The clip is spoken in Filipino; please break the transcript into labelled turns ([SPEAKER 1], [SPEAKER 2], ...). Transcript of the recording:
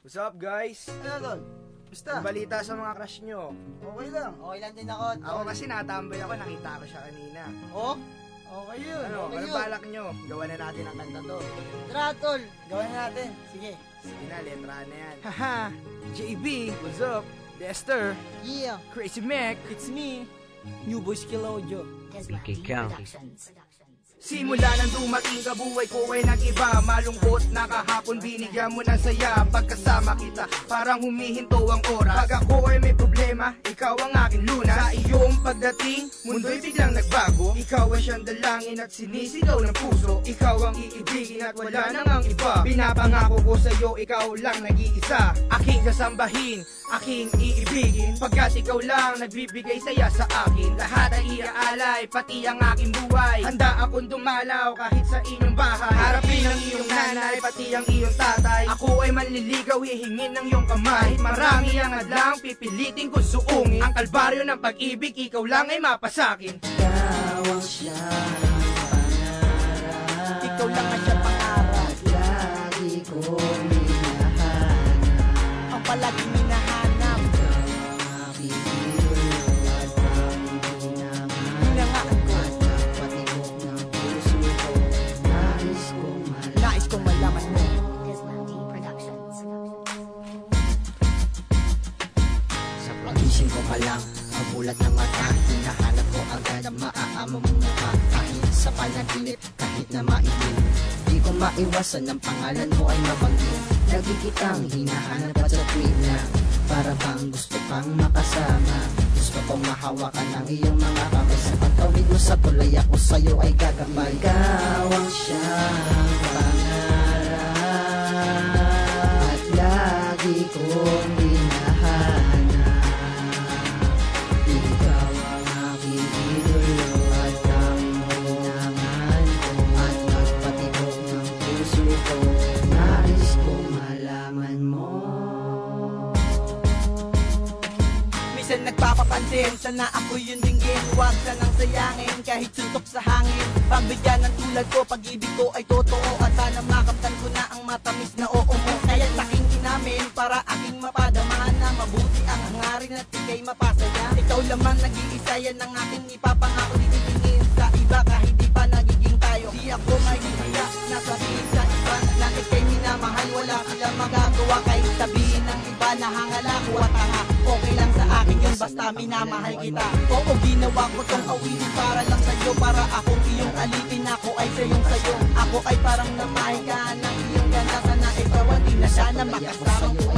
[SPEAKER 1] What's up, guys?
[SPEAKER 2] Ano doon? Basta?
[SPEAKER 1] Ang balita sa mga crush nyo.
[SPEAKER 2] Okay lang. Okay lang din ako.
[SPEAKER 1] Ako kasi natambay ako, nakita ko siya kanina.
[SPEAKER 2] Oh? Okay yun.
[SPEAKER 1] Ano,
[SPEAKER 2] okay
[SPEAKER 1] ano
[SPEAKER 2] yun.
[SPEAKER 1] balak nyo? Gawa na natin ang kanta to.
[SPEAKER 2] Tara, tol. Gawin natin. Sige.
[SPEAKER 1] Sige na, letra na yan. Haha, JB, what's up? Dexter,
[SPEAKER 2] Yeah.
[SPEAKER 1] Crazy Mac,
[SPEAKER 2] It's me. New Boys Kilojo.
[SPEAKER 1] Simula nang dumating ka, buhay ko ay nag-iba. Malungkot na kahapon, binigyan mo ng saya. Pagkasama kita, parang humihinto ang oras. Pag ako ay may problema, ikaw ang aking lunas. Sa iyong pagdating, mundo'y biglang nagbago. Ikaw ay siyang dalangin at sinisigaw ng puso. Ikaw ang iibigin at wala nang ang iba. Pinapangako ko sa'yo, ikaw lang nag-iisa. Aking sasambahin, aking iibigin. Pagkat ikaw lang nagbibigay saya sa akin. Lahat ay iaalay, pati ang aking buhay. Handa akong dumalaw kahit sa inyong bahay. Harapin ang iyong nanay, pati ang iyong tatay. Ako ay manliligaw, hihingin ng iyong kamay. Marami ang adlang, pipilitin kong suungin. Ang kalbaryo ng pag-ibig, ikaw lang ay mapasakin.
[SPEAKER 2] Ikaw ang siyang pangarap. Ikaw lang ang siyang pangarap. Lagi kong hinahanap. Ang palaging hinahanap. Ikaw ang aking idolo at ang hinangaan ko. At patibok ng puso ko. Nais kong malaman mo. Sa pagising ko pa lang, magulat ng mata. Hinahanap ko agad ang maaamo mong mukha. Kahit sa panaginip, kahit na maitim, di ko maiwasan ang pangalan mo ay mabanggit. Lagi kitang hinahanap at sa tuwing na para bang gusto pang makasama. Gusto kong mahawakan ang iyong mga kamay. Sa pagtawid mo sa tulay, ako sa'yo ay gagabay. Ikaw ang siyang pangarap at lagi kong hinahanap. Ikaw ang aking idolo at tanging hinangan ko. At nagpatibok ng puso ko, nais kong malaman mo. Minsan nagpapapansin, sana ako yung dinggin. Huwag sanang sayangin, kahit suntok sa hangin. Pagbigyan ng tulad ko, pag-ibig ko ay totoo. At sana makamtan ko na ang matamis na oo mo. Kaya saking inamin, para aking mapadamahan na mabuti ang hangarin at ikay mapasaya. Ikaw lamang nag-iisa, yan ang aking ipapangako. Di titingin sa iba kahit di pa nagiging tayo. Di ako mahihiya, nasabihin sa iba na ikay minamahal. Wala silang magagawa kahit sabihin ng iba na hangala ko at tanga. Okay lang sa akin yun, basta minamahal kita. Oo, ginawa ko tong awitin para lang sa'yo. Para akong iyong alipin, ako ay sayong sayo. Ako ay parang namahiga ng iyong ganda. Sana ikaw ang di na sana makasama.